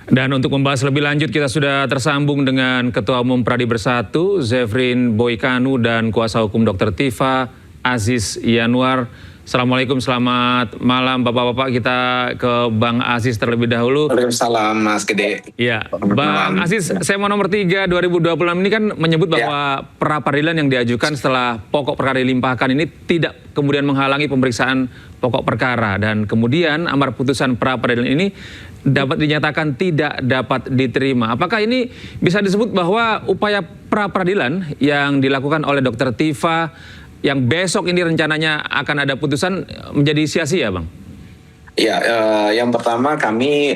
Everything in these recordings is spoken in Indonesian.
Dan untuk membahas lebih lanjut kita sudah tersambung dengan Ketua Umum Pradi Bersatu, Zefrin Boykanu, dan Kuasa Hukum Dr. Tifa, Aziz Yanuar. Assalamualaikum, selamat malam Bapak-Bapak. Kita ke Bang Aziz terlebih dahulu. Waalaikumsalam Mas Gede. Ya, Bang Aziz, saya mau nomor 3 2026 ini kan menyebut bahwa pra-peradilan yang diajukan setelah pokok perkara dilimpahkan ini tidak kemudian menghalangi pemeriksaan pokok perkara, dan kemudian amar putusan pra-peradilan ini dapat dinyatakan tidak dapat diterima. Apakah ini bisa disebut bahwa upaya pra-peradilan yang dilakukan oleh Dr. Tifa yang besok ini rencananya akan ada putusan menjadi sia-sia, Bang? Ya, yang pertama kami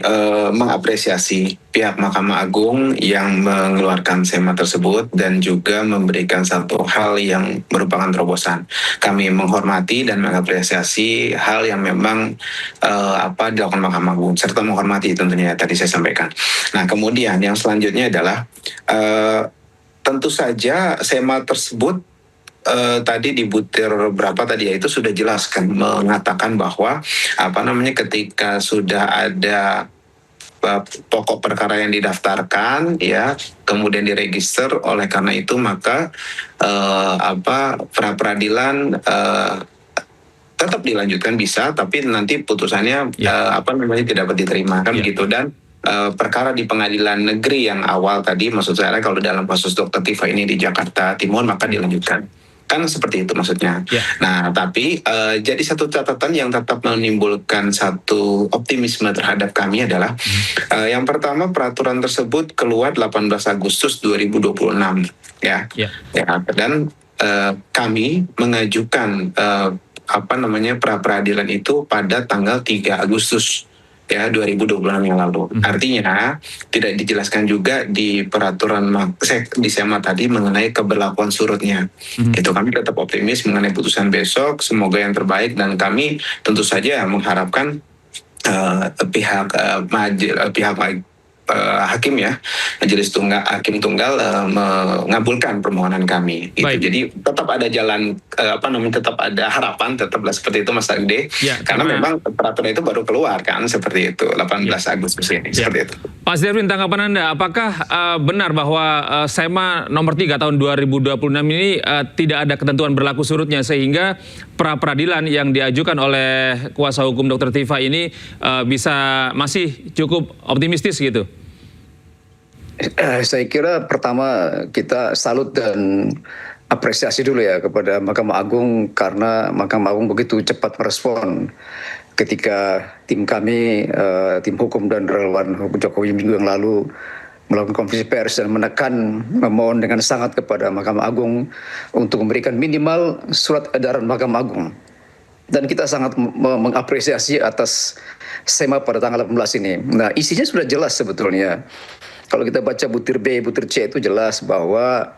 mengapresiasi pihak Mahkamah Agung yang mengeluarkan SEMA tersebut dan juga memberikan satu hal yang merupakan terobosan. Kami menghormati dan mengapresiasi hal yang memang dilakukan Mahkamah Agung, serta menghormati tentunya tadi saya sampaikan. Nah, kemudian yang selanjutnya adalah tentu saja SEMA tersebut tadi di butir berapa tadi ya, itu sudah jelaskan mengatakan bahwa ketika sudah ada pokok perkara yang didaftarkan ya, kemudian diregister, oleh karena itu maka pra peradilan tetap dilanjutkan bisa, tapi nanti putusannya tidak dapat diterima kan begitu. Dan perkara di pengadilan negeri yang awal tadi, maksud saya kalau dalam kasus Dr. Tifa ini di Jakarta Timur, maka dilanjutkan. Kan seperti itu maksudnya. Nah, tapi jadi satu catatan yang tetap menimbulkan satu optimisme terhadap kami adalah yang pertama, peraturan tersebut keluar 18 Agustus 2026 ya. Dan kami mengajukan pra peradilan itu pada tanggal 3 Agustus ya 2026 yang lalu. Artinya tidak dijelaskan juga di peraturan di SEMA tadi mengenai keberlakuan surutnya. Itu kami tetap optimis mengenai putusan besok, semoga yang terbaik, dan kami tentu saja mengharapkan pihak hakim ya, majelis hakim tunggal mengabulkan permohonan kami. Jadi tetap ada jalan tetap ada harapan, tetaplah seperti itu Mas Agde. Karena memang peraturan itu baru keluar kan seperti itu 18 Agustus ini seperti itu. Pak Zefrin, tanggapan Anda, apakah benar bahwa SEMA nomor 3 tahun 2026 ini tidak ada ketentuan berlaku surutnya, sehingga pra peradilan yang diajukan oleh kuasa hukum Dr. Tifa ini bisa masih cukup optimistis gitu? Saya kira pertama kita salut dan apresiasi dulu ya kepada Mahkamah Agung, karena Mahkamah Agung begitu cepat merespon ketika tim kami, tim hukum dan relawan Jokowi minggu yang lalu melakukan konferensi pers dan memohon dengan sangat kepada Mahkamah Agung untuk memberikan minimal surat edaran Mahkamah Agung. Dan kita sangat mengapresiasi atas SEMA pada tanggal 18 ini. Nah, isinya sudah jelas sebetulnya. Kalau kita baca butir B, butir C itu jelas bahwa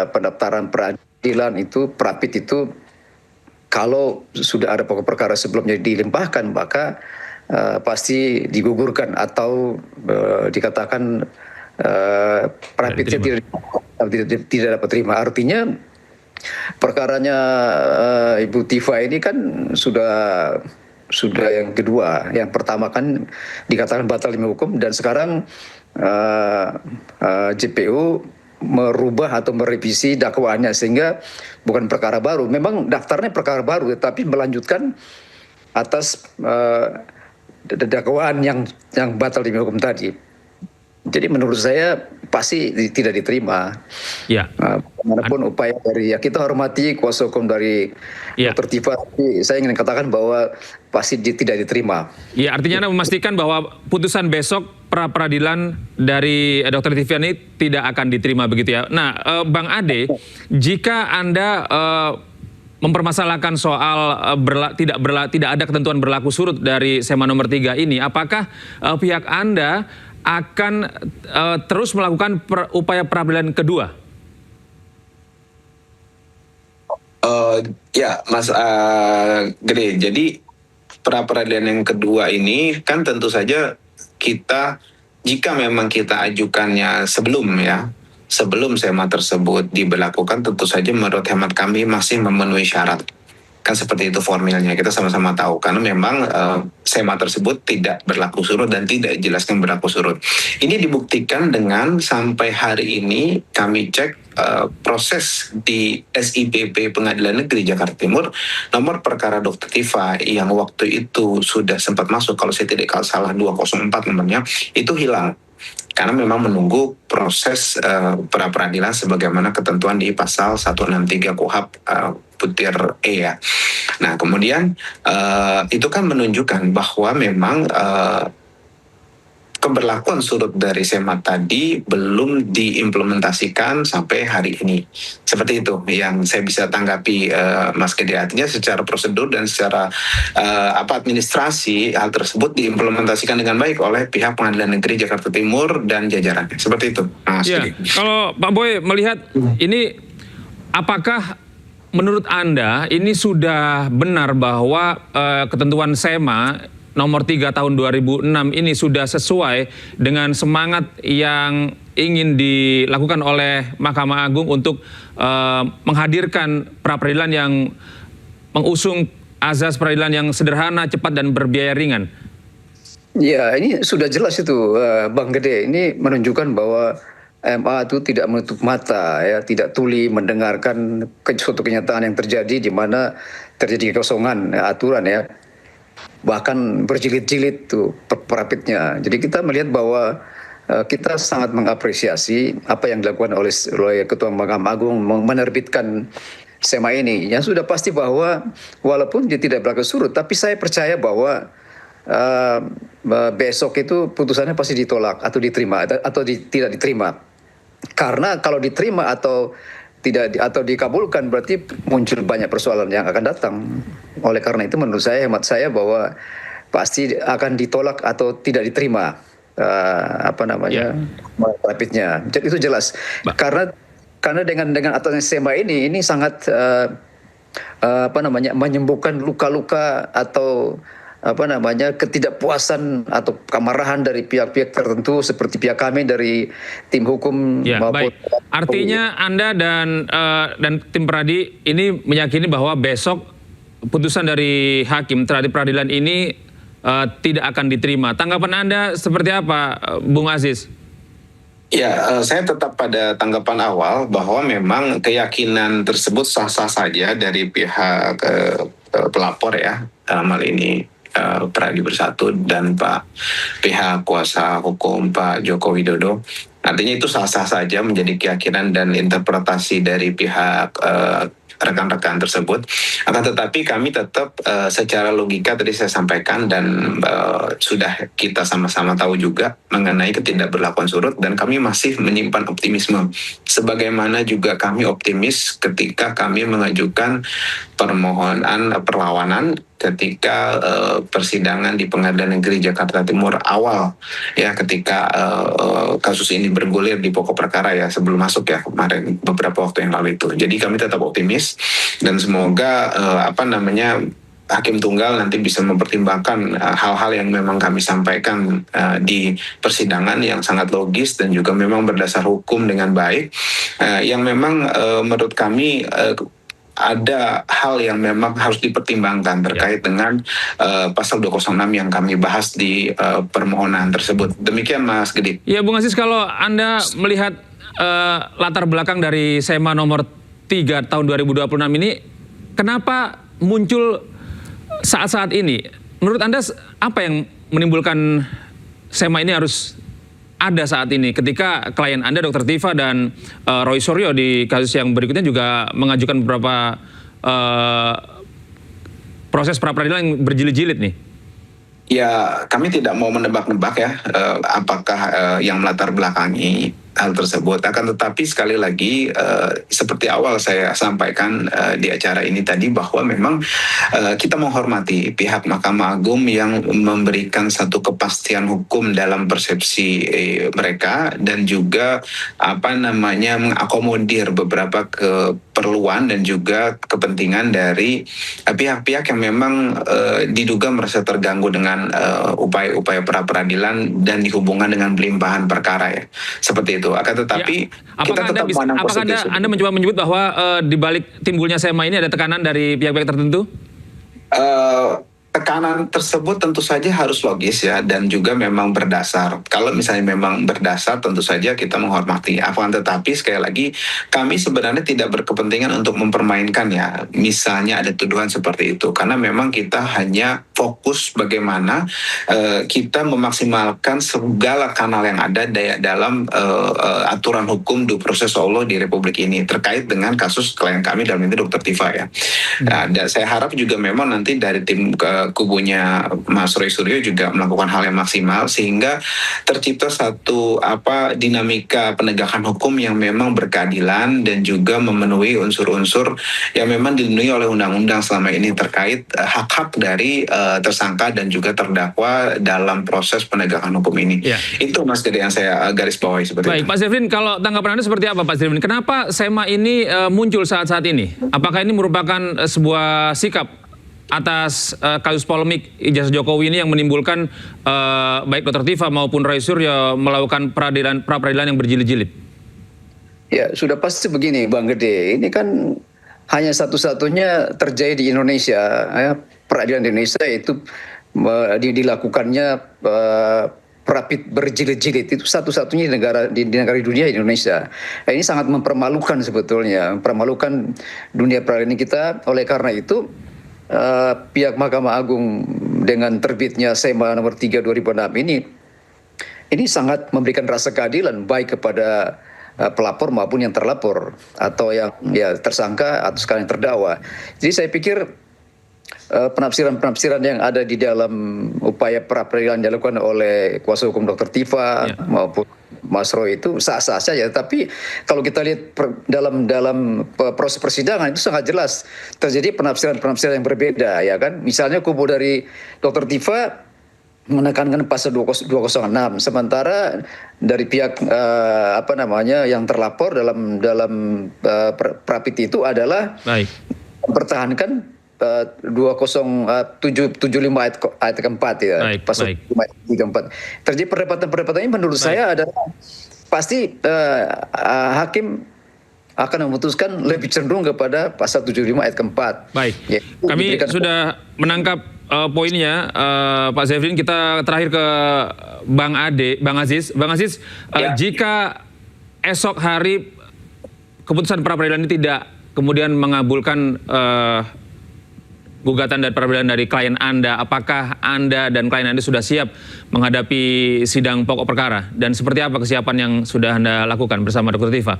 pendaftaran peradilan itu, prapit itu, kalau sudah ada pokok perkara sebelumnya dilimpahkan, maka pasti digugurkan atau dikatakan prapitnya tidak dapat terima. Artinya perkaranya Ibu Tifa ini kan sudah yang kedua. Yang pertama kan dikatakan batal demi hukum, dan sekarang JPU merubah atau merevisi dakwaannya sehingga bukan perkara baru. Memang daftarnya perkara baru, tetapi melanjutkan atas dakwaan yang batal demi hukum tadi. Jadi menurut saya pasti tidak diterima. Bagaimanapun upaya dari kita hormati kuasa hukum dari Dr. Tifa, tapi saya ingin katakan bahwa pasti tidak diterima. Ya, artinya Anda memastikan bahwa putusan besok pra peradilan dari Dr. Tifa ini tidak akan diterima begitu ya. Nah, Bang Ade, jika Anda mempermasalahkan soal tidak ada ketentuan berlaku surut dari SEMA nomor 3 ini, apakah pihak Anda akan terus melakukan upaya peradilan kedua? Ya, Mas Gede. Jadi pra peradilan yang kedua ini kan tentu saja kita, jika memang kita ajukannya sebelum SEMA tersebut diberlakukan, tentu saja menurut hemat kami masih memenuhi syarat. Kan seperti itu formilnya, kita sama-sama tahu. Karena memang SEMA tersebut tidak berlaku surut dan tidak dijelaskan berlaku surut. Ini dibuktikan dengan sampai hari ini kami cek proses di SIPP Pengadilan Negeri Jakarta Timur, nomor perkara Dr. Tifa yang waktu itu sudah sempat masuk, kalau saya tidak salah 204 nomornya, itu hilang. Karena memang menunggu proses pra-peradilan sebagaimana ketentuan di pasal 163 KUHP butir E ya. Nah kemudian itu kan menunjukkan bahwa memang keberlakuan surut dari SEMA tadi belum diimplementasikan sampai hari ini. Seperti itu yang saya bisa tanggapi, Mas Gede. Artinya secara prosedur dan secara administrasi hal tersebut diimplementasikan dengan baik oleh pihak Pengadilan Negeri Jakarta Timur dan jajarannya. Seperti itu, Mas Ya, Gede. kalau Pak Boy melihat ini, apakah menurut Anda ini sudah benar bahwa ketentuan SEMA nomor 3 tahun 2006 ini sudah sesuai dengan semangat yang ingin dilakukan oleh Mahkamah Agung untuk menghadirkan pra-peradilan yang mengusung azas peradilan yang sederhana, cepat, dan berbiaya ringan? Ya, ini sudah jelas itu, Bang Gede. Ini menunjukkan bahwa MA itu tidak menutup mata, ya, tidak tuli mendengarkan suatu kenyataan yang terjadi di mana terjadi kekosongan aturan, ya. Bahkan berjilid-jilid tuh perapitnya. Jadi kita melihat bahwa kita sangat mengapresiasi apa yang dilakukan oleh Ketua Mahkamah Agung menerbitkan SEMA ini. Yang sudah pasti bahwa walaupun dia tidak berlaku surut, tapi saya percaya bahwa besok itu putusannya pasti ditolak atau diterima atau tidak diterima. Karena kalau diterima atau tidak atau dikabulkan berarti muncul banyak persoalan yang akan datang. Oleh karena itu menurut saya, hemat saya, bahwa pasti akan ditolak atau tidak diterima rapidnya. Jadi itu jelas. Karena dengan aturan SEMA ini sangat menyembuhkan luka-luka atau ketidakpuasan atau kemarahan dari pihak-pihak tertentu seperti pihak kami dari tim hukum maupun. Baik. Artinya Anda dan tim Peradi ini meyakini bahwa besok putusan dari hakim terhadap peradilan ini tidak akan diterima. Tanggapan Anda seperti apa, Bung Aziz? Ya, saya tetap pada tanggapan awal bahwa memang keyakinan tersebut sah-sah saja dari pihak pelapor ya, dalam hal ini Peradi Bersatu dan pihak kuasa hukum Pak Joko Widodo. Artinya itu sah-sah saja menjadi keyakinan dan interpretasi dari pihak rekan-rekan tersebut. Akan tetapi kami tetap secara logika tadi saya sampaikan dan sudah kita sama-sama tahu juga mengenai ketidakberlakuan surut, dan kami masih menyimpan optimisme. Sebagaimana juga kami optimis ketika kami mengajukan permohonan perlawanan ketika persidangan di Pengadilan Negeri Jakarta Timur awal ya, ketika kasus ini bergulir di pokok perkara ya, sebelum masuk ya kemarin beberapa waktu yang lalu itu. Jadi kami tetap optimis dan semoga hakim tunggal nanti bisa mempertimbangkan hal-hal yang memang kami sampaikan di persidangan yang sangat logis dan juga memang berdasar hukum dengan baik, yang memang menurut kami ada hal yang memang harus dipertimbangkan terkait dengan pasal 206 yang kami bahas di permohonan tersebut. Demikian Mas Gede. Ya Bung Aziz, kalau Anda melihat latar belakang dari SEMA nomor 3 tahun 2026 ini, kenapa muncul saat-saat ini? Menurut Anda apa yang menimbulkan SEMA ini harus ada saat ini ketika klien Anda Dr. Tifa dan Roy Suryo di kasus yang berikutnya juga mengajukan beberapa proses pra-peradilan yang berjilid-jilid nih? Ya, kami tidak mau menebak-nebak ya apakah yang melatar belakangi hal tersebut. Akan tetapi sekali lagi seperti awal saya sampaikan di acara ini tadi, bahwa memang kita menghormati pihak Mahkamah Agung yang memberikan satu kepastian hukum dalam persepsi mereka, dan juga mengakomodir beberapa keperluan dan juga kepentingan dari pihak-pihak yang memang diduga merasa terganggu dengan upaya-upaya pra-peradilan dan dihubungkan dengan pelimpahan perkara ya. Seperti itu. Akan tetapi kita tetap apakah Anda mencoba menyebut bahwa di balik timbulnya SEMA ini ada tekanan dari pihak-pihak tertentu? Tekanan tersebut tentu saja harus logis ya, dan juga memang berdasar. Kalau misalnya memang berdasar, tentu saja kita menghormati. Akan tetapi sekali lagi, kami sebenarnya tidak berkepentingan untuk mempermainkan ya, misalnya ada tuduhan seperti itu, karena memang kita hanya fokus bagaimana kita memaksimalkan segala kanal yang ada dalam aturan hukum due process law di Republik ini terkait dengan kasus klien kami dalam ini Dr. Tifa ya. Nah, dan saya harap juga memang nanti dari tim kubunya Mas Roy Suryo juga melakukan hal yang maksimal sehingga tercipta satu dinamika penegakan hukum yang memang berkeadilan dan juga memenuhi unsur-unsur yang memang dilindungi oleh undang-undang selama ini terkait hak-hak dari tersangka dan juga terdakwa dalam proses penegakan hukum ini. Ya. Itu Mas Gede yang saya garis bawahi seperti Baik, itu. Pak Zefrin, kalau tanggapan Anda seperti apa, Pak Zefrin? Kenapa SEMA ini muncul saat-saat ini? Apakah ini merupakan sebuah sikap atas kasus polemik ijazah Jokowi ini yang menimbulkan baik Dr. Tifa maupun Roy Suryo melakukan pra-peradilan yang berjilid-jilid? Ya, sudah pasti begini, Bang Gede. Ini kan hanya satu-satunya terjadi di Indonesia. Ya. Peradilan di Indonesia itu dilakukannya rapid berjilid-jilid. Itu satu-satunya di negara di dunia, Indonesia. Nah, ini sangat mempermalukan sebetulnya. Mempermalukan dunia peradilan kita. Oleh karena itu, pihak Mahkamah Agung dengan terbitnya SEMA nomor 3 2006 ini sangat memberikan rasa keadilan baik kepada pelapor maupun yang terlapor atau yang tersangka atau sekarang yang terdakwa. Jadi saya pikir penafsiran-penafsiran yang ada di dalam upaya pra-peradilan dilakukan oleh kuasa hukum Dr. Tifa maupun Mas Roy itu sah-sah saja. Tapi kalau kita lihat dalam proses persidangan itu sangat jelas terjadi penafsiran-penafsiran yang berbeda, ya kan? Misalnya kubu dari Dr. Tifa menekankan pasal 206, sementara dari pihak yang terlapor dalam prapit itu adalah mempertahankan 20775 ayat keempat ya. Pasal 34. Terjadi perdebatan-perdebatan ini menurut saya adalah pasti hakim akan memutuskan lebih cenderung kepada pasal 75 ayat keempat. Baik. Ya, kami sudah menangkap poinnya, Pak Zefrin. Kita terakhir ke Bang Aziz. Bang Aziz, jika esok hari keputusan pra-peradilan ini tidak kemudian mengabulkan gugatan dan pra-peradilan dari klien Anda, apakah Anda dan klien Anda sudah siap menghadapi sidang pokok perkara? Dan seperti apa kesiapan yang sudah Anda lakukan bersama Dr. Tifa?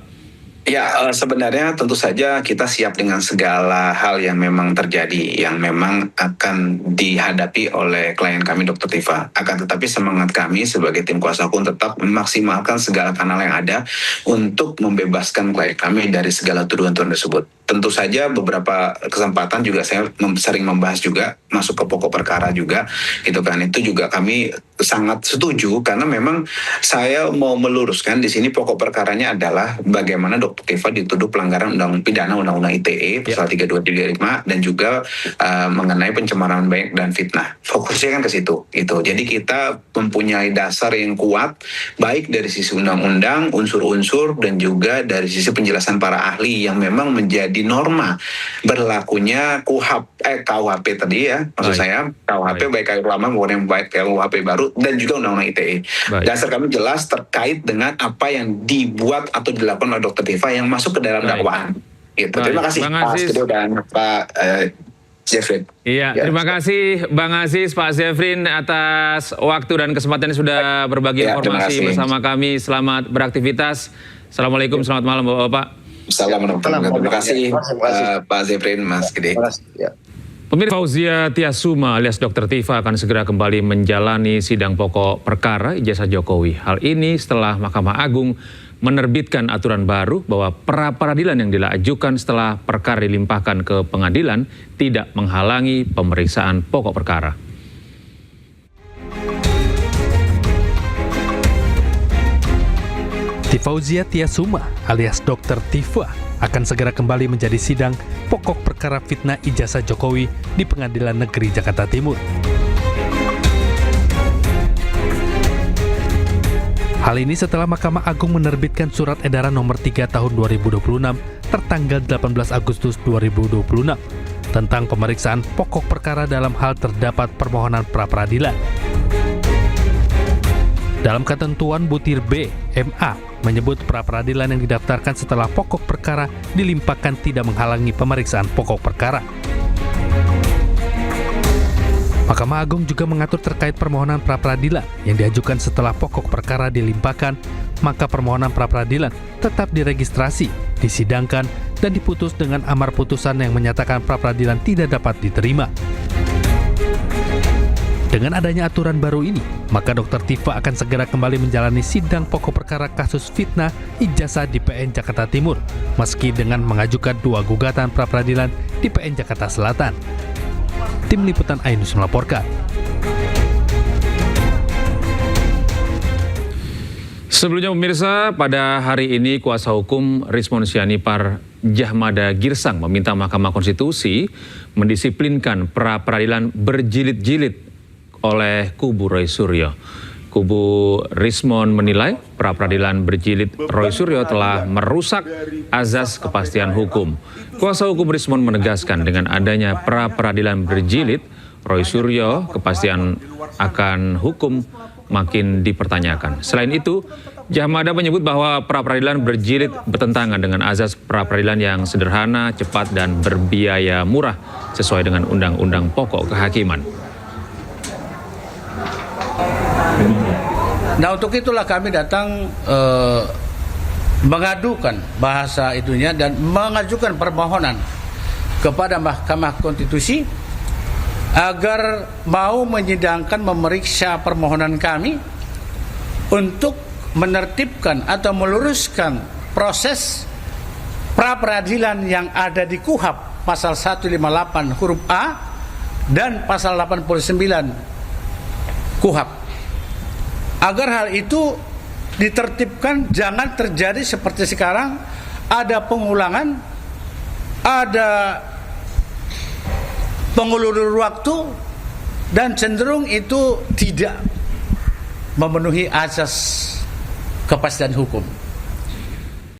Ya, sebenarnya tentu saja kita siap dengan segala hal yang memang terjadi, yang memang akan dihadapi oleh klien kami Dr. Tifa. Akan tetapi semangat kami sebagai tim kuasa hukum tetap memaksimalkan segala kanal yang ada untuk membebaskan klien kami dari segala tuduhan-tuduhan tersebut. Tentu saja beberapa kesempatan juga saya sering membahas juga, masuk ke pokok perkara juga, gitu kan. Itu juga kami sangat setuju karena memang saya mau meluruskan di sini pokok perkaranya adalah bagaimana Dr. Tifa dituduh pelanggaran undang-undang ITE pasal 3235 dan juga mengenai pencemaran baik dan fitnah. Fokusnya kan ke situ, itu. Jadi kita mempunyai dasar yang kuat baik dari sisi undang-undang, unsur-unsur dan juga dari sisi penjelasan para ahli yang memang menjadi norma berlakunya KUHP tadi ya, maksud saya KUHP baik KUHP lama maupun yang baik KUHP baru dan juga undang-undang ITE. Dasar kami jelas terkait dengan apa yang dibuat atau dilakukan oleh Dr. Tifa yang masuk ke dalam dakwaan. Gitu. Terima kasih Pak Studio dan Pak Zefrin. Iya, terima kasih Bang Aziz, Pak Zefrin atas waktu dan kesempatannya sudah berbagi informasi bersama kami. Selamat beraktivitas. Assalamualaikum, selamat malam Bapak-Bapak. Assalamualaikum. Terima kasih Pak Zefrin, Mas Gede. Pemirsa, Fauzia Tiasuma alias Dr. Tifa akan segera kembali menjalani sidang pokok perkara ijazah Jokowi. Hal ini setelah Mahkamah Agung menerbitkan aturan baru bahwa pra-peradilan yang diajukan setelah perkara dilimpahkan ke pengadilan tidak menghalangi pemeriksaan pokok perkara. Fauzia Tiasuma alias Dr. Tifa akan segera kembali menjadi sidang pokok perkara fitnah ijazah Jokowi di Pengadilan Negeri Jakarta Timur. Hal ini setelah Mahkamah Agung menerbitkan surat edaran nomor 3 tahun 2026 tertanggal 18 Agustus 2026 tentang pemeriksaan pokok perkara dalam hal terdapat permohonan pra-peradilan. Dalam ketentuan butir B, MA menyebut pra-peradilan yang didaftarkan setelah pokok perkara dilimpahkan tidak menghalangi pemeriksaan pokok perkara. Mahkamah Agung juga mengatur terkait permohonan pra-peradilan yang diajukan setelah pokok perkara dilimpahkan, maka permohonan pra-peradilan tetap diregistrasi, disidangkan, dan diputus dengan amar putusan yang menyatakan pra-peradilan tidak dapat diterima. Dengan adanya aturan baru ini, maka Dr. Tifa akan segera kembali menjalani sidang pokok perkara kasus fitnah ijazah di PN Jakarta Timur, meski dengan mengajukan 2 gugatan pra-peradilan di PN Jakarta Selatan. Tim Liputan Ainus melaporkan. Sebelumnya pemirsa, pada hari ini kuasa hukum Rismon Sianipar Jahmada Girsang meminta Mahkamah Konstitusi mendisiplinkan pra-peradilan berjilid-jilid oleh kubu Roy Suryo. Kubu Rismon menilai pra-peradilan berjilid Roy Suryo telah merusak azas kepastian hukum. Kuasa hukum Rismon menegaskan dengan adanya pra-peradilan berjilid, Roy Suryo kepastian akan hukum makin dipertanyakan. Selain itu, Jahmada menyebut bahwa pra-peradilan berjilid bertentangan dengan azas pra-peradilan yang sederhana, cepat, dan berbiaya murah sesuai dengan Undang-Undang Pokok Kehakiman. Nah, untuk itulah kami datang mengadukan bahasa itunya dan mengajukan permohonan kepada Mahkamah Konstitusi agar mau menyidangkan, memeriksa permohonan kami untuk menertibkan atau meluruskan proses pra-peradilan yang ada di KUHP pasal 158 huruf A dan pasal 89 KUHP. Agar hal itu ditertibkan, jangan terjadi seperti sekarang, ada pengulangan, ada pengulur waktu, dan cenderung itu tidak memenuhi azas kepastian hukum.